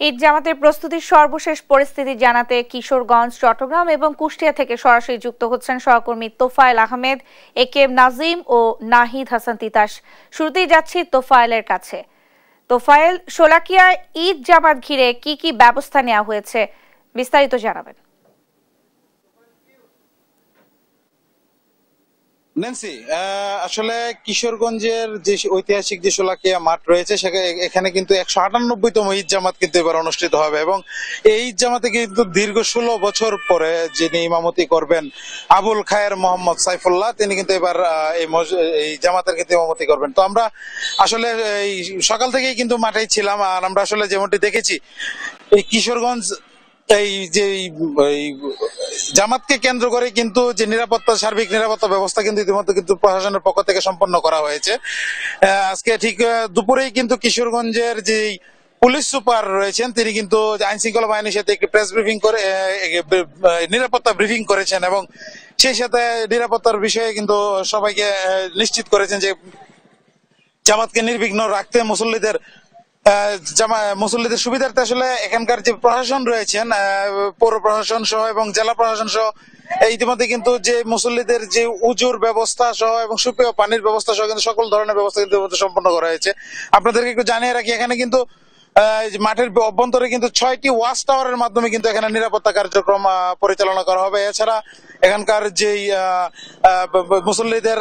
ঈদ জামাতের প্রস্তুতির সর্বশেষ পরিস্থিতি জানাতে কিশোরগঞ্জ, চট্টগ্রাম এবং কুষ্টিয়া থেকে সরাসরি যুক্ত হচ্ছেন সহকর্মী তোফায়েল আহমেদ, একে এম নাজিম ও নাহিদ হাসান তিতাস। শুরুতেই যাচ্ছি তোফায়েলের কাছে। তোফায়েল, শোলাকিয়ায় ঈদ জামাত ঘিরে কি কি ব্যবস্থা নেওয়া হয়েছে বিস্তারিত জানাবেন। ন্যান্সি, আসলে কিশোরগঞ্জের যে ঐতিহাসিক যে শোলাকিয়া মাঠ রয়েছে এখানে কিন্তু 198তম ঈদ জামাত কিন্তু এবার অনুষ্ঠিত হবে এবং এই ঈদ জামাতে কিন্তু দীর্ঘ 16 বছর পরে যিনি ইমামতি করবেন আবুল খায়ের মোহাম্মদ সাইফুল্লাহ, তিনি কিন্তু এবার এই জামাতের কিন্তু ইমামতি করবেন। তো আমরা আসলে এই সকাল থেকেই কিন্তু মাঠেই ছিলাম, আর আমরা আসলে যেমনটি দেখেছি এই কিশোরগঞ্জ এই যে জামাতকে কেন্দ্র করে কিন্তু যে সার্বিক নিরাপত্তা ব্যবস্থা কিন্তু ইতিমধ্যে কিন্তু প্রশাসনের পক্ষ থেকে সম্পন্ন করা হয়েছে। আজকে ঠিক দুপুরেই কিন্তু কিশোরগঞ্জের যে পুলিশ সুপার রয়েছেন তিনি কিন্তু আইন শৃঙ্খলা বাহিনীর সাথে একটি প্রেস ব্রিফিং করে নিরাপত্তা ব্রিফিং করেছেন এবং সেই সাথে নিরাপত্তার বিষয়ে কিন্তু সবাইকে নিশ্চিত করেছেন যে জামাতকে নির্বিঘ্ন রাখতে মুসল্লিদের সুবিধার্থে আসলে এখানকার যে প্রশাসন রয়েছেন, পৌর প্রশাসন সহ এবং জেলা প্রশাসন সহ ইতিমধ্যে কিন্তু যে মুসল্লিদের যে উজুর ব্যবস্থা সহ এবং সুপেয় পানির ব্যবস্থা সহ কিন্তু সকল ধরনের ব্যবস্থা কিন্তু সম্পন্ন করা হয়েছে। আপনাদেরকে একটু জানিয়ে রাখি, এখানে কিন্তু মাঠের অভ্যন্তরে কিন্তু 6টি ওয়াচ টাওয়ারের মাধ্যমে কিন্তু এখানে নিরাপত্তা কার্যক্রম পরিচালনা করা হবে। এছাড়া এখানকার যেই মুসল্লিদের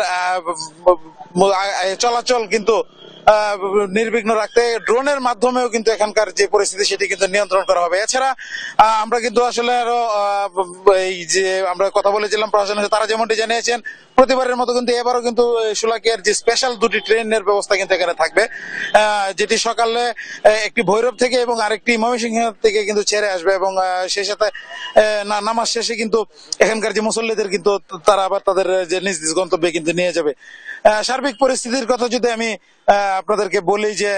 চলাচল কিন্তু নির্বিঘ্ন রাখতে ড্রোনের মাধ্যমেও কিন্তু এখানকার যে পরিস্থিতি সেটি কিন্তু নিয়ন্ত্রণ করা হবে। এছাড়া আমরা কিন্তু আসলে আরো এই যে আমরা কথা বলেছিলাম প্রশাসনের, তারা যেমনটি জানিয়েছেন প্রতিবারের মতো কিন্তু এবারও কিন্তু শোলাকিয়ার যে স্পেশাল 2টি ট্রেনের ব্যবস্থা কিন্তু এখানে থাকবে, যেটি সকালে একটি ভৈরব থেকে এবং আরেকটি ময়মনসিংহ থেকে কিন্তু ছেড়ে আসবে এবং সেই সাথে নামাজ শেষে কিন্তু এখানকার যে মুসল্লিদের কিন্তু তারা আবার তাদের যে নিজ নিজ গন্তব্যে কিন্তু নিয়ে যাবে। সার্বিক পরিস্থিতির কথা যদি আমি আপনাদেরকে বলি যে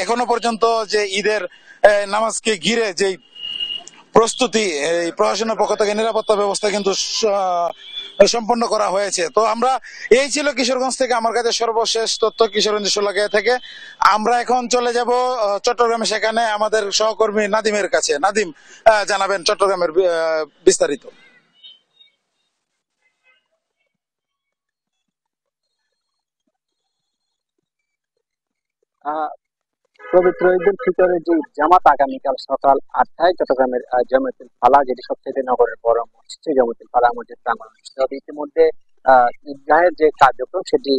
এখনো পর্যন্ত যে ঈদের নামাজকে ঘিরে যে প্রস্তুতি এই প্রশাসনের পক্ষ থেকে নিরাপত্তা ব্যবস্থা কিন্তু সম্পন্ন করা হয়েছে। তো আমরা এই ছিল কিশোরগঞ্জ থেকে আমার কাছে সর্বশেষ তথ্য কিশোরগঞ্জ শোলাকিয়া থেকে। আমরা এখন চলে যাব চট্টগ্রামে, সেখানে আমাদের সহকর্মী নাদিমের কাছে। নাদিম জানাবেন চট্টগ্রামের বিস্তারিত। পবিত্র ঈদ উল ফিতরের যে জামাত আগামীকাল সকাল 8টায় চট্টগ্রামের জামাতুল ফালা, যেটি সবচেয়ে নগরের বড় মসজিদ জামাতুল ফালা মসজিদ প্রাঙ্গণ অনুষ্ঠিত হবে। ইতিমধ্যে ঈদগাহের যে কার্যক্রম সেটি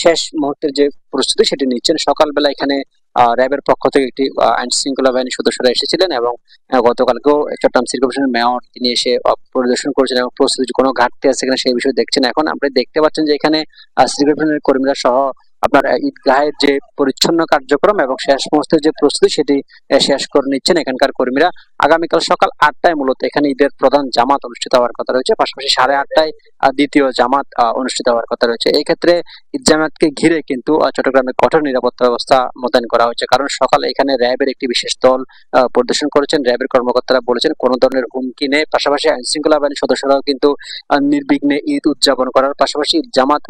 শেষ মুহূর্তের যে প্রস্তুতি সেটি নিচ্ছেন। সকালবেলা এখানে র্যাবের পক্ষ থেকে একটি আইন শৃঙ্খলা বাহিনীর সদস্যরা এসেছিলেন এবং গতকালকেও চট্টগ্রাম সিটি কর্পোরেশনের মেয়র তিনি এসে পরিদর্শন করেছেন এবং প্রস্তুতি কোনো ঘাটতি আছে কিনা সেই বিষয়ে দেখছেন। এখন আপনি দেখতে পাচ্ছেন যে এখানে সিটি কর্পোরেশনের কর্মীরা সহ আপনার ঈদগাহের যে পরিচ্ছন্ন কার্যক্রম এবং শেষ মুহূর্তের যে প্রস্তুতি সেটি শেষ করে নিচ্ছেন এখানকার কর্মীরা। আগামীকাল সকাল 8টায় মূলত এখানে ঈদের প্রধান জামাত অনুষ্ঠিত হওয়ার কথা রয়েছে, পাশাপাশি 8:30টায় দ্বিতীয় জামাত অনুষ্ঠিত হওয়ার কথা রয়েছে। এই ক্ষেত্রে ঈদ জামাতকে ঘিরে কিন্তু চট্টগ্রামে কঠোর নিরাপত্তা ব্যবস্থা মোতায়েন করা হয়েছে, কারণ সকালে এখানে র্যাবের একটি বিশেষ দল পরিদর্শন করেছেন। র্যাবের কর্মকর্তারা বলেছেন কোনো ধরনের হুমকি নেই, পাশাপাশি আইন শৃঙ্খলা বাহিনীর সদস্যরাও কিন্তু নির্বিঘ্নে ঈদ উদযাপন করার পাশাপাশি জামাত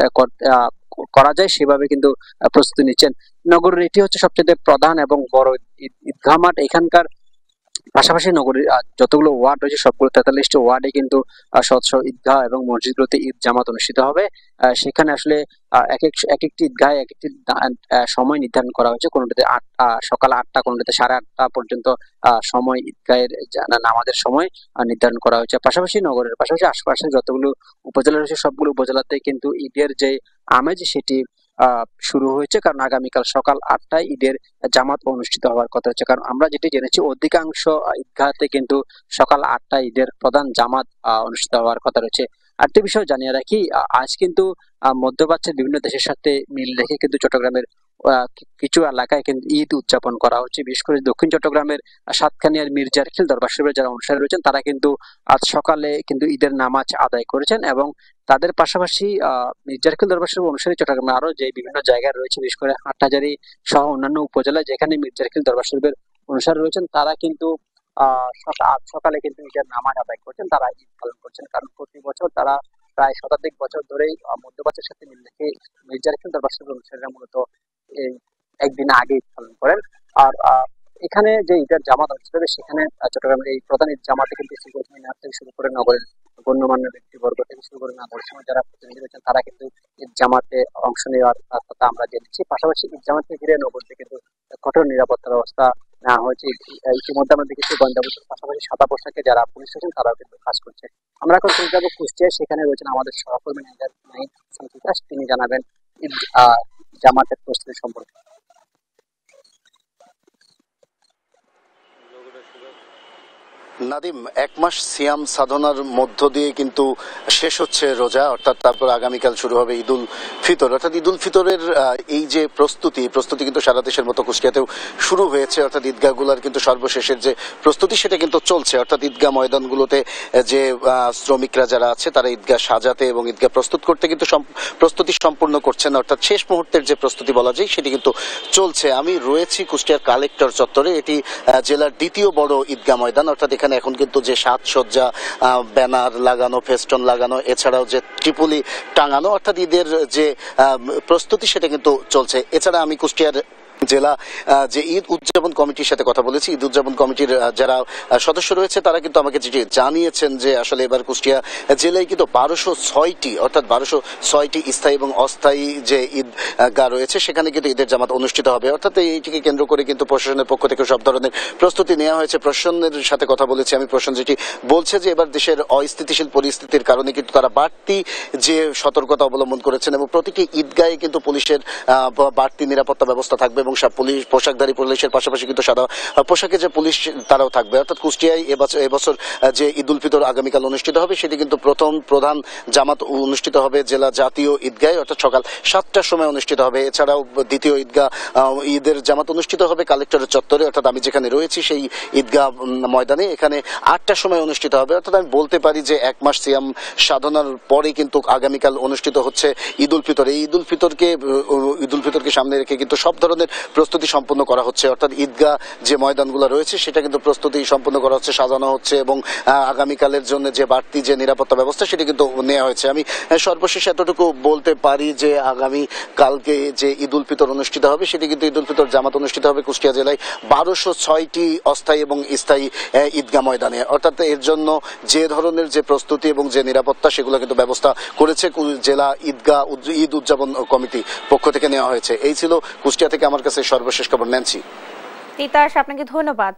করা যায় সেভাবে কিন্তু প্রস্তুতি নিচ্ছেন। নগরের এটি হচ্ছে সবচেয়ে প্রধান এবং বড় ঈদগাহ মাঠ। এখানকার পাশাপাশি নগরীর যতগুলো ওয়ার্ড রয়েছে সবগুলো 43টি ওয়ার্ডে কিন্তু ঈদগাহ এবং মসজিদগুলোতে ঈদ জামাত অনুষ্ঠিত হবে। সেখানে আসলে এক একটি ঈদগাহে এক একটি সময় নির্ধারণ করা হয়েছে। কোনোটাতে সকাল 8টা, কোনোটাতে 8:30 পর্যন্ত সময় ঈদগাহের নামাজের সময় নির্ধারণ করা হয়েছে। পাশাপাশি নগরের পাশাপাশি আশপাশে যতগুলো উপজেলা রয়েছে সবগুলো উপজেলাতে কিন্তু ঈদের যে আমেজ সেটি শুরু হয়েছে, কারণ আগামীকাল সকাল 8টায় ঈদের জামাত অনুষ্ঠিত হওয়ার কথা হচ্ছে। কারণ আমরা যেটি জেনেছি অধিকাংশ ঈদগাহতে কিন্তু সকাল 8টায় ঈদের প্রধান জামাত অনুষ্ঠিত হওয়ার কথা রয়েছে। আরেকটি বিষয় জানিয়ে রাখি, আজ কিন্তু মধ্যপ্রাচ্যের বিভিন্ন দেশের সাথে মিল রেখে কিন্তু চট্টগ্রামের কিছু এলাকায় কিন্তু ঈদ উদযাপন করা হচ্ছে। বিশেষ করে দক্ষিণ চট্টগ্রামের সাতকানিয়ার মির্জারখিল দরবার শরীফের যারা অনুসারী রয়েছেন তারা কিন্তু আজ সকালে কিন্তু ঈদের নামাজ আদায় করেছেন এবং তাদের পাশাপাশি মির্জারখিল দরবার শরীফ অনুসারী চট্টগ্রামে আরো যে বিভিন্ন জায়গায় রয়েছে, বিশেষ করে হাটহাজারী সহ অন্যান্য উপজেলায় যেখানে মির্জারখিল দরবার শরীফের অনুসারী রয়েছেন তারা কিন্তু সকালে কিন্তু ঈদের নামাজ আদায় করছেন, তারা ঈদ পালন করছেন। কারণ প্রতি বছর তারা প্রায় শতাধিক বছর ধরেই মধ্যপ্রাচ্যের সাথে মিল রেখে মির্জারখিল দরবার শরীফের অনুসারীরা মূলত এই একদিন আগে ঈদ পালন করেন। আর এখানে যে ঈদের জামাত অনুষ্ঠিত হবে সেখানে চট্টগ্রামের এই প্রধান ঈদ জামাতে কিন্তু মিনার থেকে শুরু করে নগরের গণ্যমান্য ব্যক্তিবর্গ থেকে শুরু করে নগরের সময় যারা প্রতিনিধি রয়েছেন তারা কিন্তু ঈদ জামাতে অংশ নেওয়ার কথা আমরা জেনেছি। পাশাপাশি ঈদ জামাতকে ঘিরে নগরীতে কিন্তু কঠোর নিরাপত্তা ব্যবস্থা নেওয়া হয়েছে। ইতিমধ্যে আমরা দেখেছি গোয়েন্দা পুলিশের পাশাপাশি সাদা পোশাকে যারা পুলিশ রয়েছেন তারাও কিন্তু কাজ করছে। আমরা এখন চলে যাবো কুষ্টিয়ায়, সেখানে রয়েছেন আমাদের সহকর্মী নাহিদ হাসান তিতাস, তিনি জানাবেন ঈদ জামাতের প্রস্তুতি সম্পর্কে। নাদিম, এক মাস সিয়াম সাধনার মধ্য দিয়ে কিন্তু শেষ হচ্ছে রোজা, অর্থাৎ তারপর আগামীকাল শুরু হবে ঈদ উল ফিতর। অর্থাৎ ঈদ উল ফিতরের এই যে প্রস্তুতি কিন্তু সারা দেশের মতো কুষ্টিয়াতেও শুরু হয়েছে। অর্থাৎ ঈদগাহগুলোর কিন্তু সর্বশেষের যে প্রস্তুতি সেটা কিন্তু চলছে। অর্থাৎ ঈদগাহ ময়দানগুলোতে যে শ্রমিকরা যারা আছে তারা ঈদগাহ সাজাতে এবং ঈদগাহ প্রস্তুত করতে কিন্তু প্রস্তুতি সম্পূর্ণ করছেন। অর্থাৎ শেষ মুহূর্তের যে প্রস্তুতি বলা যায় সেটি কিন্তু চলছে। আমি রয়েছি কুষ্টিয়ার কালেক্টর চত্বরে, এটি জেলার দ্বিতীয় বড় ঈদগাহ ময়দান। অর্থাৎ এখানে এখন কিন্তু যে সাজসজ্জা, ব্যানার লাগানো, ফেস্টন লাগানো, এছাড়াও যে ত্রিপলি টাঙানো, অর্থাৎ ঈদের যে প্রস্তুতি সেটা কিন্তু চলছে। এছাড়া আমি কুষ্টিয়ার জেলা যে ঈদ উদযাপন কমিটির সাথে কথা বলেছি। ঈদ উদযাপন কমিটির যারা সদস্য রয়েছে তারা কিন্তু আমাকে যেটি জানিয়েছেন যে আসলে এবার কুষ্টিয়া জেলায় কিন্তু 1206টি অর্থাৎ 1206টি স্থায়ী এবং অস্থায়ী যে ঈদগাহ রয়েছে সেখানে কিন্তু ঈদের জামাত অনুষ্ঠিত হবে। অর্থাৎ এইটিকে কেন্দ্র করে কিন্তু প্রশাসনের পক্ষ থেকে সব ধরনের প্রস্তুতি নেওয়া হয়েছে। প্রশাসনের সাথে কথা বলেছি আমি, প্রশাসন যেটি বলছে যে এবার দেশের অস্থিতিশীল পরিস্থিতির কারণে কিন্তু তারা বাড়তি যে সতর্কতা অবলম্বন করেছেন এবং প্রতিটি ঈদগাহে কিন্তু পুলিশের বাড়তি নিরাপত্তা ব্যবস্থা থাকবে এবং পুলিশ পোশাকধারী পুলিশের পাশাপাশি কিন্তু সাদা পোশাকে যে পুলিশ তারাও থাকবে। অর্থাৎ কুষ্টিয়ায় এবছর যে ঈদ উল ফিতর আগামীকাল অনুষ্ঠিত হবে সেটি কিন্তু প্রধান জামাত অনুষ্ঠিত হবে জেলা জাতীয় ঈদগাহে, অর্থাৎ সকাল 7টার সময় অনুষ্ঠিত হবে। এছাড়াও দ্বিতীয় ঈদগাহ ঈদের জামাত অনুষ্ঠিত হবে কালেক্টরের চত্বরে, অর্থাৎ আমি যেখানে রয়েছি সেই ঈদগাহ ময়দানে, এখানে 8টার সময় অনুষ্ঠিত হবে। অর্থাৎ আমি বলতে পারি যে এক মাস সিয়াম সাধনার পরে কিন্তু আগামীকাল অনুষ্ঠিত হচ্ছে ঈদ উল ফিতর। এই ঈদ উল ফিতরকে সামনে রেখে কিন্তু সব ধরনের প্রস্তুতি সম্পন্ন করা হচ্ছে। অর্থাৎ ঈদগাহ যে ময়দানগুলো রয়েছে সেটা কিন্তু প্রস্তুতি সম্পন্ন করা হচ্ছে, সাজানো হচ্ছে এবং আগামীকালের জন্য যে বাড়তি যে নিরাপত্তা ব্যবস্থা সেটি কিন্তু নেওয়া হয়েছে। আমি সর্বশেষ এতটুকু বলতে পারি যে আগামী কালকে যে ঈদ উল ফিতর অনুষ্ঠিত হবে সেটি কিন্তু ঈদ উল ফিতর জামাত অনুষ্ঠিত হবে কুষ্টিয়া জেলায় 1206টি অস্থায়ী এবং স্থায়ী ঈদগাহ ময়দানে। অর্থাৎ এর জন্য যে ধরনের যে প্রস্তুতি এবং যে নিরাপত্তা সেগুলো কিন্তু ব্যবস্থা করেছে জেলা ঈদ উদযাপন কমিটি পক্ষ থেকে নেওয়া হয়েছে। এই ছিল কুষ্টিয়া থেকে আমার কাছে সর্বশেষ খবর। ন্যান্সি। তিতাস, আপনাকে ধন্যবাদ।